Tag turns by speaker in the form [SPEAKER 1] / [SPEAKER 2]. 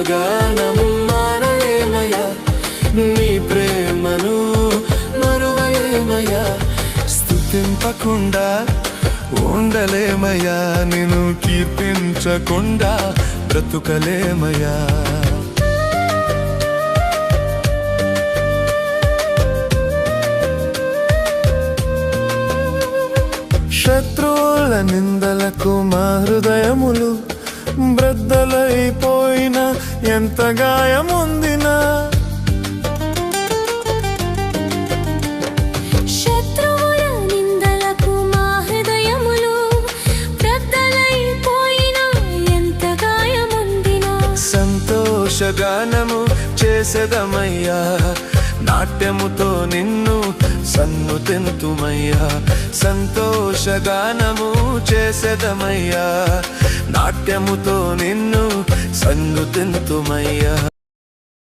[SPEAKER 1] గానం మానలేమయ్యా, నీ ప్రేమను మరువలేమయ్యా. స్తుతింపకుండా ఉండలేమయ్యా, నిన్ను కీర్తించకుండా బ్రతుకలేమయ్యా. శత్రువుల నిందలకు మా హృదయములు బ్రద్దలైపోయిన, ఎంత గాయముందినా
[SPEAKER 2] శత్రువుల నిందలకు మా హృదయములు బ్రద్దలైపోయిన, ఎంత గాయముందినా
[SPEAKER 1] సంతోషగానము చేసెదమయ్యా, నాట్యముతో నిన్ను సన్నుతింతుమయ్యా. సంతోషగానము చేసెదమయ్యా, నాట్యముతో నిన్ను సన్నుతింతుమయ్యా.